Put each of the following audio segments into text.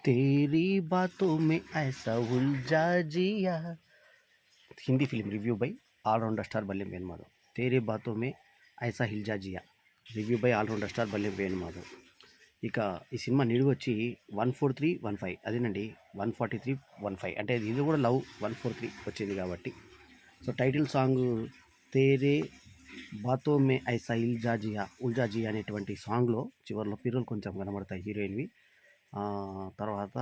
तेरी बातों Mein Aisa Uljha Jiya Hindi film review by all rounder star Ballem Venu Madhav. Tere Baaton Mein Aisa Uljha Jiya review by all rounder star Ballem Venu Madhav. ఇక ఈ సినిమా నిడివి వచ్చి 14315 అదేనండి, 14315 అంటే ఇది కూడా లవ్ 143 వచ్చింది కాబట్టి. సో టైటిల్ సాంగ్ తేరే బాతో మే ఐసా ఉల్జా జియా అనేటువంటి సాంగ్లో చివరిలో పిర్రలు కొంచెం కనబడతాయి హీరోయిన్వి. తర్వాత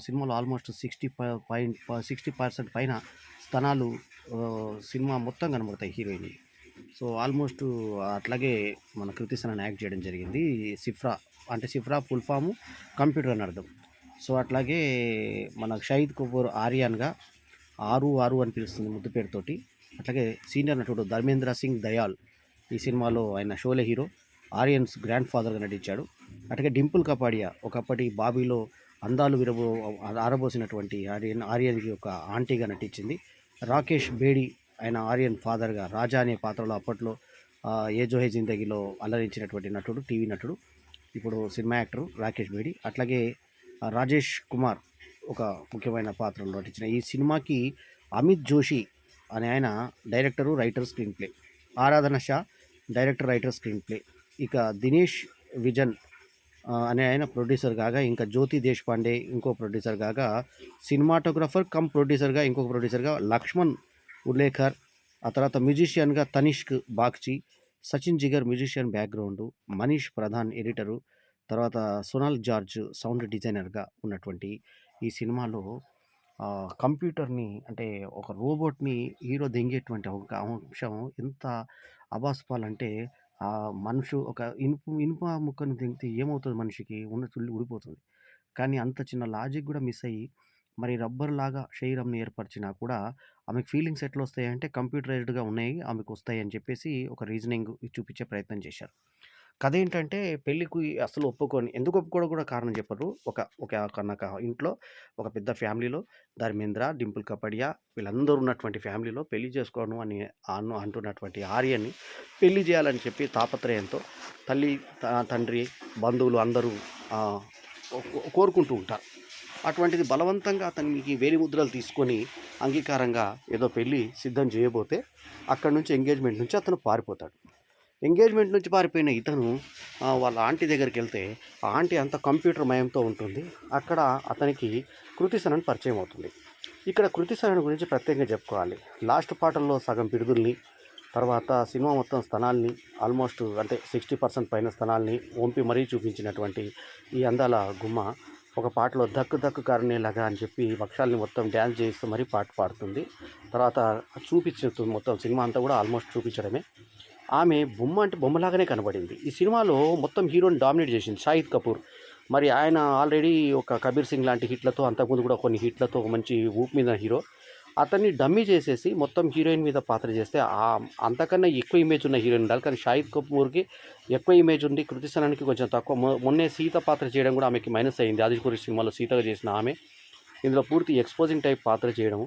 సినిమాలో ఆల్మోస్ట్ 60% పైన స్థనాలు సినిమా మొత్తం కనబడతాయి హీరోయిన్. సో ఆల్మోస్ట్ అట్లాగే మన కృతి సనన్ యాక్ట్ చేయడం జరిగింది. సిఫ్రా ఫుల్ ఫాము కంప్యూటర్ అని అర్థం. సో అట్లాగే మన షహీద్ కపూర్ ఆర్యాన్గా ఆరు అని పిలుస్తుంది ముద్దు పేరుతోటి. అట్లాగే సీనియర్ నటుడు ధర్మేంద్ర సింగ్ దయాల్ ఈ సినిమాలో ఆయన షోలే హీరో, ఆర్యన్స్ గ్రాండ్ ఫాదర్గా నటించాడు. అట్లాగే డింపుల్ కపాడియా ఒకప్పటి బాబీలో అందాలు ఆరబోసినటువంటి ఆర్యన్కి ఒక ఆంటీగా నటించింది. రాకేష్ బేడి ఆయన ఆర్యన్ ఫాదర్గా రాజా అనే పాత్రలో అప్పట్లో ఏ జో హే జిందగీలో అలరించినటువంటి నటుడు, టీవీ నటుడు, ఇప్పుడు సినిమా యాక్టర్ రాకేష్ బేడి. అట్లాగే రాజేష్ కుమార్ ఒక ముఖ్యమైన పాత్రలో నటించిన ఈ సినిమాకి అమిత్ జోషి అనే ఆయన director, writer, screenplay. Aradhana Shah director, writer, screenplay. ఇక దినేష్ విజన్ అనే ఆయన ప్రొడ్యూసర్ కాగా, ఇంకా జ్యోతి దేశపాండే ఇంకో ప్రొడ్యూసర్ కాగా, సినిమాటోగ్రఫర్ కమ్ ప్రొడ్యూసర్గా ఇంకొక ప్రొడ్యూసర్గా లక్ష్మణ్ ఉల్లేకర్, ఆ తర్వాత మ్యూజిషియన్గా Tanishk Bagchi, Sachin Jigar musician background, Manish Pradhan editor, తర్వాత సోనాల్ జార్జ్ సౌండ్ డిజైనర్గా ఉన్నటువంటి ఈ సినిమాలో కంప్యూటర్ని అంటే ఒక రోబోట్ని హీరో దెంగేటువంటి ఒక అంశం ఎంత అబాస్పాలంటే ఒక ఇనుప ముక్కను తెగితే ఏమవుతుంది మనిషికి? ఉన్న చుల్లి ఊడిపోతుంది. కానీ అంత చిన్న లాజిక్ కూడా మిస్ అయ్యి మరి రబ్బర్ లాగా శరీరంని ఏర్పరిచినా కూడా ఆమెకు ఫీలింగ్స్ ఎట్లా వస్తాయంటే కంప్యూటరైజ్డ్‌గా ఉన్నాయి, ఆమెకు వస్తాయి అని చెప్పేసి ఒక రీజనింగ్ చూపించే ప్రయత్నం చేశారు. కథ ఏంటంటే పెళ్ళికి అసలు ఎందుకు ఒప్పుకోవడం కూడా కారణం చెప్పరు. ఒక ఇంట్లో ఒక పెద్ద ఫ్యామిలీలో ధర్మేంద్ర, డింపుల్ కపాడియా వీళ్ళందరూ ఉన్నటువంటి ఫ్యామిలీలో పెళ్లి చేసుకోను అని అంటున్నటువంటి ఆర్యని పెళ్లి చేయాలని చెప్పి తాపత్రయంతో తల్లి, తండ్రి, బంధువులు అందరూ కోరుకుంటూ ఉంటారు. అటువంటిది బలవంతంగా అతనికి వేలిముద్రలు తీసుకొని అంగీకారంగా ఏదో పెళ్ళి సిద్ధం చేయబోతే అక్కడి నుంచి ఎంగేజ్మెంట్ నుంచి అతను పారిపోతాడు. ఎంగేజ్మెంట్ నుంచి పారిపోయిన ఇతను వాళ్ళ ఆంటీ దగ్గరికి వెళ్తే ఆ ఆంటీ అంత కంప్యూటర్ మయంతో ఉంటుంది. అక్కడ అతనికి కృతి సనన్ పరిచయం అవుతుంది. ఇక్కడ కృతి సనన్ గురించి ప్రత్యేకంగా చెప్పుకోవాలి. లాస్ట్ పాటల్లో సగం పిడుగుల్ని, తర్వాత సినిమా మొత్తం స్థనాల్ని ఆల్మోస్ట్ అంటే 60% పైన స్థనాల్ని వంపి మరీ చూపించినటువంటి ఈ అందాల గుమ్మ ఒక పాటలో దక్కు దక్కు కారణేలాగా అని చెప్పి వక్షాలని మొత్తం డ్యాన్స్ చేస్తూ మరీ పాట పాడుతుంది. తర్వాత చూపించుతుంది మొత్తం సినిమా అంతా కూడా ఆల్మోస్ట్ చూపించడమే. ఆమె బొమ్మ అంటే బొమ్మలాగానే కనబడింది. ఈ సినిమాలో మొత్తం హీరోని డామినేట్ చేసింది షాహిద్ కపూర్. మరి ఆయన ఆల్రెడీ ఒక కబీర్ సింగ్ లాంటి హిట్లతో, అంతకుముందు కూడా కొన్ని హిట్లతో మంచి ఊపు మీద హీరో. అతన్ని డమ్మీ చేసేసి మొత్తం హీరోయిన్ మీద పాత్ర చేస్తే అంతకన్నా ఎక్కువ ఇమేజ్ ఉన్న హీరోయిన్ ఉండాలి. కానీ షాహిద్ కపూర్కి ఎక్కువ ఇమేజ్ ఉంది, కృతి సనన్కి కొంచెం తక్కువ. మొన్నే సీత పాత్ర చేయడం కూడా ఆమెకి మైనస్ అయింది. ఆదిపురుష్ సినిమాలో సీతగా చేసిన ఆమె ఇందులో పూర్తి ఎక్స్పోజింగ్ టైప్ పాత్ర చేయడం,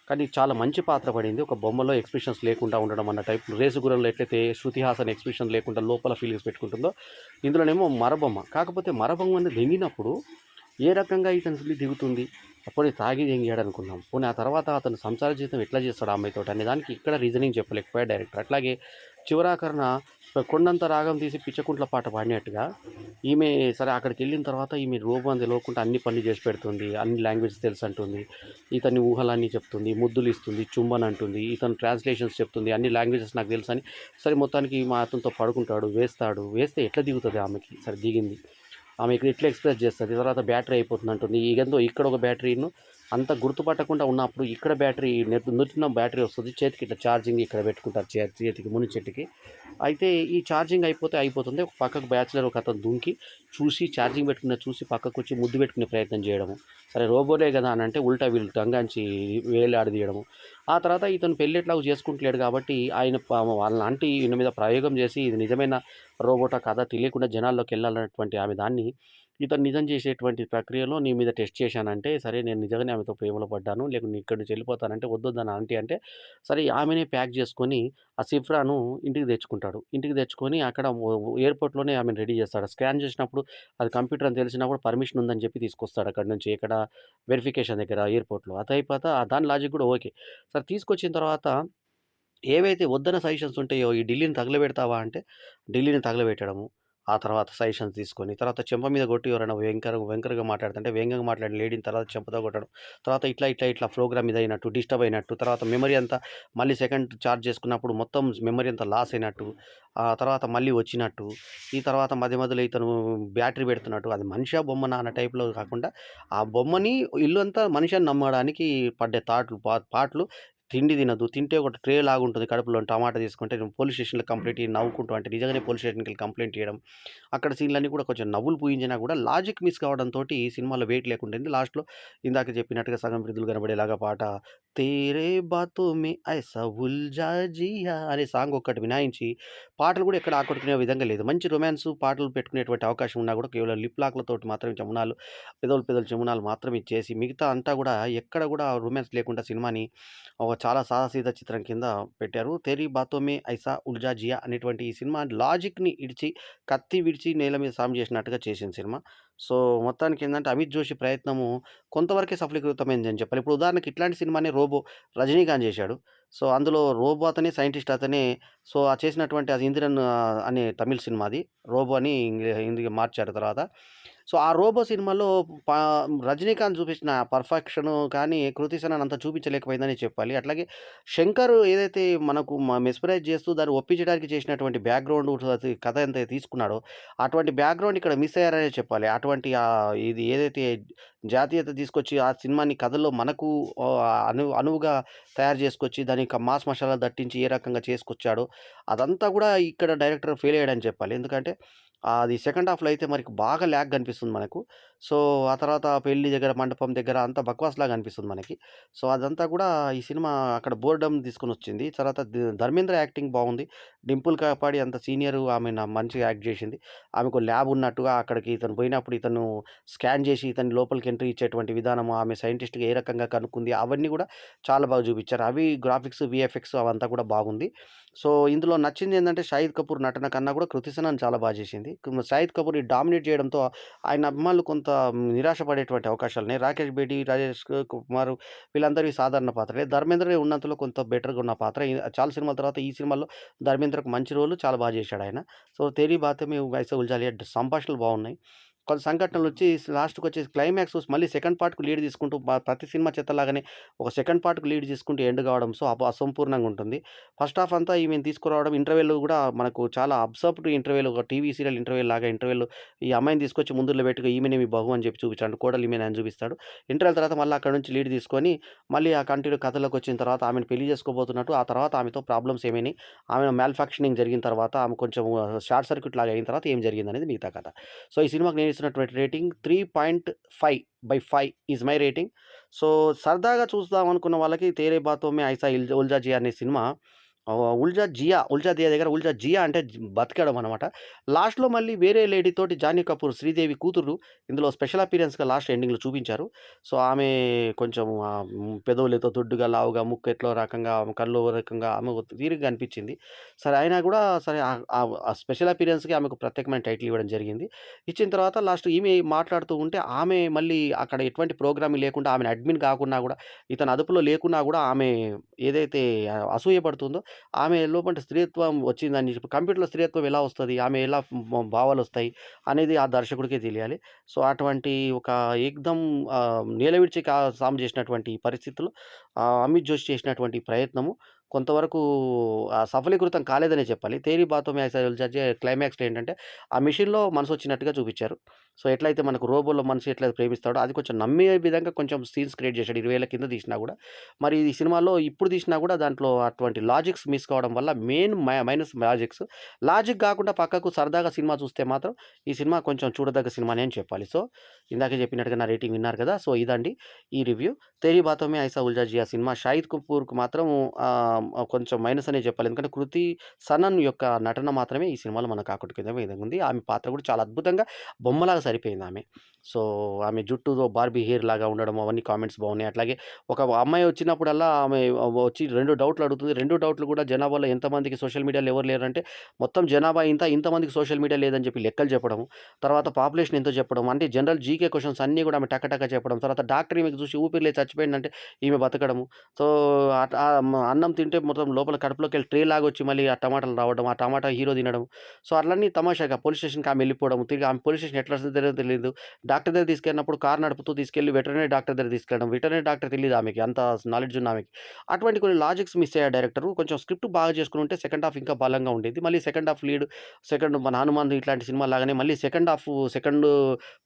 కానీ చాలా మంచి పాత్ర పడింది. ఒక బొమ్మలో ఎక్స్ప్రెషన్స్ లేకుండా ఉండడం అన్న టైప్. రేసుగురంలో ఎట్లయితే శృతి హాసన్ ఎక్స్ప్రెషన్ లేకుండా లోపల ఫీలింగ్స్ పెట్టుకుంటుందో ఇందులోనేమో మరబొమ్మ. కాకపోతే మరబొమ్మని దెంగినప్పుడు ఏ రకంగా ఇతను దిగుతుంది? అప్పుడే తాగి దెంగాడు అనుకున్నాం. పోనీ ఆ తర్వాత అతను సంసార జీవితం ఎట్లా చేస్తాడు అమ్మాయితో అనే దానికి ఇక్కడ రీజనింగ్ చెప్పలేకపోయాడు డైరెక్టర్. అట్లాగే చివరాకరణ కొండంత రాగం తీసి పిచ్చకుంట్ల పాట పాడినట్టుగా ఈమె సరే అక్కడికి వెళ్ళిన తర్వాత ఈమె రోబో అని తెలియకుండా అన్ని పనులు చేసి పెడుతుంది, అన్ని లాంగ్వేజ్ తెలుసు అంటుంది, ఇతని ఊహలన్నీ చెప్తుంది, ముద్దులు ఇస్తుంది, చుంబన్ అంటుంది, ఇతను ట్రాన్స్లేషన్స్ చెప్తుంది, అన్ని లాంగ్వేజెస్ నాకు తెలుసు అని. సరే మొత్తానికి మా అతనితో పడుకుంటాడు, వేస్తే ఎట్లా దిగుతుంది ఆమెకి? సరే దిగింది, ఆమె ఇక్కడ ఎట్లా ఎక్స్ప్రెస్ చేస్తుంది. తర్వాత బ్యాటరీ అయిపోతుంది అంటుంది. ఇగందో ఇక్కడ ఒక బ్యాటరీను అంత గుర్తుపట్టకుండా ఉన్నప్పుడు ఇక్కడ బ్యాటరీ నుట్టిన బ్యాటరీ వస్తుంది, చేతికి ఇట్లా ఛార్జింగ్ ఇక్కడ పెట్టుకుంటారు, చేతికి ముని చెట్టుకి. అయితే ఈ ఛార్జింగ్ అయిపోతుంది. ఒక పక్కకు బ్యాచులర్ ఒక అతను దుంకి చూసి ఛార్జింగ్ పెట్టుకున్న చూసి పక్కకు వచ్చి ముద్దు పెట్టుకునే ప్రయత్నం చేయడము. సరే రోబోలే కదా అని అంటే ఉల్టా వీళ్ళు టంగాంచి వేలాడదీయడము. ఆ తర్వాత ఇతను పెళ్ళి ఎట్లాగో చేసుకుంటలేడు కాబట్టి వాళ్ళ ఆంటీ ఈయన మీద ప్రయోగం చేసి ఇది నిజమైన రోబోటా కాదా తెలియకుండా జనాల్లోకి వెళ్ళాలన్నటువంటి ఆమె దాన్ని ఇతను నిజం చేసేటువంటి ప్రక్రియలో నీ మీద టెస్ట్ చేశానంటే, సరే నేను నిజంగానే ఆమెతో ప్రేమలో పడ్డాను. లేకుంటే ఇక్కడి నుంచి వెళ్ళిపోతానంటే, వద్దొద్దన్న ఆంటీ అంటే, సరే ఆమెనే ప్యాక్ చేసుకొని ఆ సిఫ్రాను ఇంటికి తెచ్చుకుంటాడు. ఇంటికి తెచ్చుకొని అక్కడ ఎయిర్‌పోర్ట్‌లోనే ఆమెను రెడీ చేస్తాడు. స్కాన్ చేసినప్పుడు అది కంప్యూటర్ అని తెలిసినప్పుడు పర్మిషన్ ఉందని చెప్పి తీసుకొస్తాడు అక్కడి నుంచి. ఎక్కడ వెరిఫికేషన్ దగ్గర ఎయిర్‌పోర్ట్‌లో. అదయిపోత దాని లాజిక్ కూడా ఓకే. సరే తీసుకొచ్చిన తర్వాత ఏవైతే వద్దన్న సజెషన్స్ ఉంటాయో, ఈ ఢిల్లీని తగలబెడతావా అంటే, ఢిల్లీని తగలబెట్టడము. ఆ తర్వాత సజెషన్స్ తీసుకొని, తర్వాత చెంప మీద కొట్టి ఎవరైనా వెంకరగా మాట్లాడుతుంటే, వ్యంగ్యంగా మాట్లాడిన లేడీని తర్వాత చెంపతో కొట్టడం. తర్వాత ఇట్లా ప్రోగ్రామ్ ఇదయినట్టు, డిస్టర్బ్ అయినట్టు, తర్వాత మెమరీ అంతా మళ్ళీ సెకండ్ చార్జ్ చేసుకున్నప్పుడు మొత్తం మెమరీ అంతా లాస్ అయినట్టు, తర్వాత మళ్ళీ వచ్చినట్టు, ఈ తర్వాత మధ్య మధ్యలో ఇతను బ్యాటరీ పెడుతున్నట్టు, అది మనిషా బొమ్మనా అన్న టైప్‌లో కాకుండా, ఆ బొమ్మని ఇల్లంతా మనిషి అని నమ్మడానికి పడ్డే పాటలు తిండి తినదు. తింటే ఒక ట్రే లాగుంటుంది కడుపులో టమాటా తీసుకుంటే పోలీస్ స్టేషన్‌లో కంప్లెయింట్ ఇయ్యి నవ్వుకుంటూ అంటే నిజంగానే పోలీస్ స్టేషన్‌కెళ్ళి కంప్లెయింట్ ఇయ్యడం. అక్కడ సీన్‌లన్నీ కూడా కొంచెం నవ్వులు పూయించినా కూడా లాజిక్ మిస్ కావడంతోటి సినిమాలో వెయిట్ లేకుండింది. లాస్ట్‌లో ఇందాక చెప్పినట్టుగా సగం వృద్ధులు కనబడేలాగా పాట 'తేరే బాతోं में ऐसा ఉల్జా జియా' అనే సాంగ్ ఒక్కటి మినహాయించి పాటలు కూడా ఎక్కడ ఆకట్టుకునే విధంగా లేదు. మంచి రొమాన్స్ పాటలు పెట్టుకునేటువంటి అవకాశం ఉన్నా కూడా కేవలం లిప్ లాక్‌లతోటి మాత్రమే జమునాలు పెదవులు జమునాలు మాత్రమే ఇచ్చేసి మిగతా అంతా కూడా ఎక్కడ కూడా రొమాన్స్ లేకుండా సినిమాని చాలా సాదాసీదా చిత్రం కింద పెట్టారు. 'తేరీ బాతోं में ఐసా ఉల్జా జియా' అనేటువంటి ఈ సినిమా లాజిక్‌ని ఇడిచి, కత్తి విడిచి నేల మీద సాము చేసినట్టుగా చేసిన సినిమా. సో, మొత్తానికేందంటే అమిత్ జోషి ప్రయత్నము కొంతవరకే సఫలీకృతమైందని చెప్పాలి. ఇప్పుడు ఉదాహరణకి ఇట్లాంటి సినిమానే 'రోబో' రజనీకాంత్ చేశాడు. సో, అందులో రోబో అతనే, సైంటిస్ట్ అతనే. సో, ఆ చేసినటువంటి అది 'ఇంద్రన్' అనే తమిళ్ సినిమా అది. 'రోబో' అని హిందీకి మార్చారు తర్వాత. సో, ఆ 'రోబో' సినిమాలో పా రజనీకాంత్ చూపించిన పర్ఫెక్షను కానీ, 'కృతి సనన్' అంత చూపించలేకపోయిందనే చెప్పాలి. అట్లాగే 'శంకర్' ఏదైతే మనకు మెస్మరైజ్ చేస్తూ దాన్ని ఒప్పించడానికి చేసినటువంటి బ్యాక్‌గ్రౌండ్ కథ ఎంత తీసుకున్నాడో, అటువంటి బ్యాక్‌గ్రౌండ్ ఇక్కడ మిస్ అయ్యారనే చెప్పాలి. అటువంటి ఇది ఏదైతే జాతీయత తీసుకొచ్చి ఆ సినిమాని కథలో మనకు అనువుగా తయారు చేసుకొచ్చి, దానికి మాస్ మసాలా దట్టించి ఏ రకంగా చేసుకొచ్చాడో, అదంతా కూడా ఇక్కడ డైరెక్టర్ ఫెయిల్ అయ్యాడని చెప్పాలి. ఎందుకంటే అది సెకండ్ హాఫ్‌లో అయితే మనకి బాగా ల్యాగ్ కనిపిస్తుంది మనకు. సో, ఆ తర్వాత పెళ్లి దగ్గర, మండపం దగ్గర అంతా బక్వాస్‌లాగా అనిపిస్తుంది మనకి. సో, అదంతా కూడా ఈ సినిమా అక్కడ బోర్డమ్ తీసుకొనొచ్చింది. తర్వాత 'ధర్మేంద్ర' యాక్టింగ్ బాగుంది. 'డింపుల్ కాపాడి' అంత సీనియరు ఆమె మంచిగా యాక్ట్ చేసింది. ఆమెకో ల్యాబ్ ఉన్నట్టుగా అక్కడికి ఇతను పోయినప్పుడు ఇతను స్కాన్ చేసి ఇతన్ని లోపలికి ఎంట్రీ ఇచ్చేటువంటి విధానము, ఆమె సైంటిస్ట్‌గా ఏ రకంగా కనుక్కుంది అవన్నీ కూడా చాలా బాగా చూపించారు. అవి గ్రాఫిక్స్, వీఎఫ్ఎక్స్ అవంతా కూడా బాగుంది. సో, ఇందులో నచ్చిందేందంటే 'షాహిద్ కపూర్' నటన కన్నా కూడా 'కృతి సనన్' చాలా బా చేసింది. 'షాహిద్ కపూర్‌ని' డామినేట్ చేయడంతో ఆయన అభిమానులు కొంత నిరాశ పడేటువంటి అవకాశాలున్నాయి. 'రాకేష్ బేడి', 'రాజేష్ కుమార్' వీళ్ళందరివి సాధారణ పాత్రలే. 'ధర్మేంద్ర' ఉన్నంతలో కొంత బెటర్‌గా ఉన్న పాత్ర. చాలా సినిమాల తర్వాత ఈ సినిమాలో 'ధర్మేంద్ర'కు మంచి రోల్ చాలా బా చేశాడాయన. సో, 'తేరీ బాతే మే ఐసే ఉల్జా లియా' సంభాషణలు బాగున్నాయి. కొన్ని సంఘటనలొచ్చి లాస్ట్‌కొచ్చేసి క్లైమాక్స్ మళ్ళీ సెకండ్ పార్ట్‌కి లీడ్ తీసుకుంటూ ప్రతి సినిమా చెత్తలాగానే ఒక సెకండ్ పార్ట్‌కి లీడ్ తీసుకుంటూ ఎండ్ కావడం. సో, అసంపూర్ణంగా ఉంటుంది. ఫస్ట్ హాఫ్ అంతా ఈమెను తీసుకురావడం ఇంటర్వెల్ గూడా మనకు చాలా అబ్సర్బ్డ్ ఇంటర్వెల్ ఒక టీవీ సీరియల్ ఇంటర్వెల్ లాగా ఇంటర్వెల్ ఈ అమ్మాయిని తీసుకొచ్చి ముందులో పెట్టుకొని ఈమెనే మీ బహు అని చెప్పి చూపించాడు. కోడలు ఈమెనే అని చూపిస్తాడు. ఇంటర్వెల్ తర్వాత మళ్ళీ అక్కడి నుంచి లీడ్ తీసుకొని మళ్ళీ ఆ కంటిన్యూ కథలోకొచ్చిన తర్వాత ఆమెను పెళ్లి చేసుకోబోతున్నట్టు, ఆ తర్వాత ఆమెతో ప్రాబ్లమ్స్ ఏమైనాయి, ఆమె మ్యానుఫ్యాక్చరింగ్ జరిగిన తర్వాత ఆమె కొంచెం షార్ట్ సర్క్యూట్ లాగా అయిన తర్వాత ఏం జరిగిందనేది మిగతా కథ. సో, ఈ సినిమాకి నేను ఇస్తున్నటువంటి rating 3.5/5 is my rating. So, సరదాగా చూద్దాం అనుకున్న వాళ్ళకి 'తేరే బాతోं में ఐసా ఉల్జా జియా' అనే సినిమా 'ఉల్జా దియా' దగ్గర 'ఉల్జా జియా' అంటే బతకడం అనమాట. లాస్ట్‌లో మళ్ళీ వేరే లేడీతోటి 'జాన్వీ కపూర్' శ్రీదేవి కూతురు ఇందులో స్పెషల్ అపియరెన్స్‌గా లాస్ట్ ఎండింగ్‌లో చూపించారు. సో, ఆమె కొంచెం పెదవులేదో దొడ్డుగా, లావుగా, ముక్కు ఎట్లో రకంగా, ఆమె కళ్ళు ఓ రకంగా ఆమె ఒక తీరుగా కనిపించింది. సరే అయినా కూడా సరే ఆ స్పెషల్ అపియరెన్స్‌కి ఆమెకు ప్రత్యేకమైన టైటిల్ ఇవ్వడం జరిగింది. ఇచ్చిన తర్వాత లాస్ట్ ఈమె మాట్లాడుతూ ఉంటే ఆమె మళ్ళీ అక్కడ ఎటువంటి ప్రోగ్రామింగ్ లేకుండా ఆమెను అడ్మిన్ కాకున్నా కూడా, ఇతని అదుపులో లేకున్నా కూడా ఆమె ఏదైతే అసూయ పడుతుందో ఆమె లోపట స్త్రీత్వం వచ్చిందని చెప్పి కంప్యూటర్‌లో స్త్రీత్వం ఎలా వస్తది? ఆమె ఎలా భావాలొస్తాయి? అనేది ఆ దర్శకుడికే తెలియాలి. సో, అటువంటి ఒక ఏకదం నేల విడిచి సాము చేసినటువంటి పరిస్థితుల్లో అమిత్ జోషి చేసినటువంటి ప్రయత్నము కొంతవరకు సఫలీకృతం కాలేదనే చెప్పాలి. 'తేరీ బాతోं में ऐसा उलझा दिया' క్లైమాక్స్‌లో ఏంటంటే ఆ మెషిన్‌లో మనసొచ్చినట్టుగా చూపిచ్చారు. సో, ఎట్లయితే మనకు రోబోలో మనిషి ఎట్లయితే ప్రేమిస్తాడో అది కొంచెం నమ్మే విధంగా కొంచెం సీన్స్ క్రియేట్ చేశాడు. 20 ఏళ్ల కింద తీసినా గూడా. మరి ఈ సినిమాలో ఇప్పుడు తీసినా గూడా దాంట్లో అటువంటి లాజిక్స్ మిస్ కావడం వల్ల మెయిన్ మైనస్ లాజిక్స్. లాజిక్ గాకుండా పక్కకు సరదాగా సినిమా చూస్తే మాత్రం ఈ సినిమా కొంచెం చూడదగ్గ సినిమానే అని చెప్పాలి. సో, ఇందాకే చెప్పినట్టుగా నా రేటింగ్ విన్నారు కదా! సో, ఇదండి ఈ రివ్యూ. 'తేరీ బాతోं में ऐसा उलझा जिया' సినిమా షాహిద్ కపూర్‌కి మాత్రం కొంచెం మైనస్ అనే చెప్పాలి. ఎందుకంటే 'కృతి సనన్' యొక్క నటన మాత్రమే ఈ సినిమాలో మనకు ఆకట్టుకునే విధంగా ఉంది. ఆమె పాత్ర కూడా చాలా అద్భుతంగా బొమ్మలాగా సరిపోయింది ఆమె. సో, ఆమె జుట్టుతో బార్బీ హెయిర్ లాగా ఉండడం అవన్నీ కామెంట్స్ బాగున్నాయి. అట్లాగే ఒక అమ్మాయి వచ్చినప్పుడల్లా ఆమె వచ్చి 2 డౌట్లు అడుగుతుంది. 2 డౌట్లు కూడా జనాభాలో ఎంతమందికి సోషల్ మీడియాలో ఎవరు లేరంటే, మొత్తం జనాభా ఇంత, ఇంతమందికి సోషల్ మీడియా లేదని చెప్పి లెక్కలు చెప్పడము. తర్వాత పాపులేషన్ ఎంతో చెప్పడం. అంటే జనరల్ జీకే క్వెషన్స్ అన్నీ కూడా ఆమె టక టక చెప్పడం. తర్వాత డాక్టర్ ఈమెకు చూసి ఊపిరి లేచి చచ్చిపోయిందంటే ఈమె బతకడము. సో, అన్నం తింటే మొత్తం లోపల కడుపులోకెళ్ళి ట్రే లాగొచ్చి మళ్ళీ ఆ టమాటాలు రావడం. ఆ టమాటా హీరో తినడం. సో, అట్లన్నీ తమాషాగా పోలీస్ స్టేషన్‌కి ఆమె ఎళ్ళిపోవడం. తిరిగి ఆమె పోలీస్ స్టేషన్ ఎట్లా వస్తదో తెలీదు. డాక్టర్ దగ్గరికి తీసుకెళ్ళినప్పుడు కారు నడుపుతూ తీసుకెళ్ళి వెటర్నరీ డాక్టర్ దగ్గరికి తీసుకెళ్ళడం. వెటర్నరీ డాక్టర్ తెలీదు ఆమెకి. అంత నాలెడ్జ్ ఉంది ఆమెకి. అటువంటి కొన్ని లాజిక్స్ మిస్ అయ్యాడు డైరెక్టరు. కొంచెం స్క్రిప్ట్ బాగా చేసుకొనుంటే సెకండ్ హాఫ్ ఇంకా బలంగా ఉండేది. మళ్ళీ సెకండ్ హాఫ్ సెకండ్ మన 'హనుమాన్' ఇట్లాంటి సినిమా లాగానే మళ్ళీ సెకండ్ హాఫ్ సెకండ్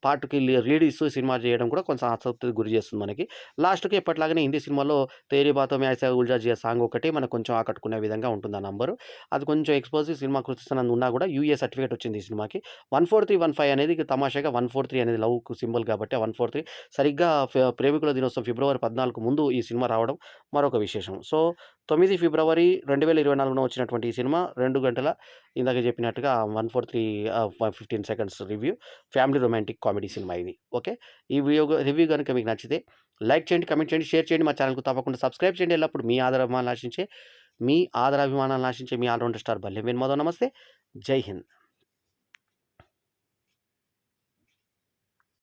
పార్ట్‌కి లీడ్ ఇస్తూ సినిమా చేయడం కూడా కొంచెం అసంతృప్తికి గురి చేస్తుంది మనకి. లాస్ట్‌కి ఎప్పటిలాగానే హిందీ సినిమాలో 'తేరీ బాతోं में ऐसा उलझा जिया' సాంగ్ ఒకటి మనకు కొంచెం ఆకట్టుకునే విధంగా ఉంటుంది ఆ నంబరు. అది కొంచెం ఎక్స్‌ప్లోజివ్ సినిమా కృతిస్తున్నందు ఉన్నా కూడా యూఏ సర్టిఫికేట్ వచ్చింది ఈ సినిమాకి. 14315 అనేది తమాషాగా 143 అనేది లవ్‌కు సింబల్ కాబట్టి ఆ 143 సరిగ్గా ప్రేమికుల దినోత్సవం ఫిబ్రవరి 14 ముందు ఈ సినిమా రావడం మరొక విశేషం. సో, 9 ఫిబ్రవరి 2024లో వచ్చినటువంటి ఈ సినిమా 2 గంటల ఇందాక చెప్పినట్టుగా 143 15 seconds review. Family romantic comedy cinema ఇది. ఓకే. ఈ రివ్యూ గనుక మీకు నచ్చితే లైక్ చేయండి, కామెంట్ చేయండి, షేర్ చేయండి. మా ఛానెల్‌కు తప్పకుండా సబ్స్క్రైబ్ చేయండి. ఎల్లప్పుడు మీ ఆదరాభిమానాలను ఆశించే me all rounder star బల్లెం Venumadhav. నమస్తే. జై హింద్.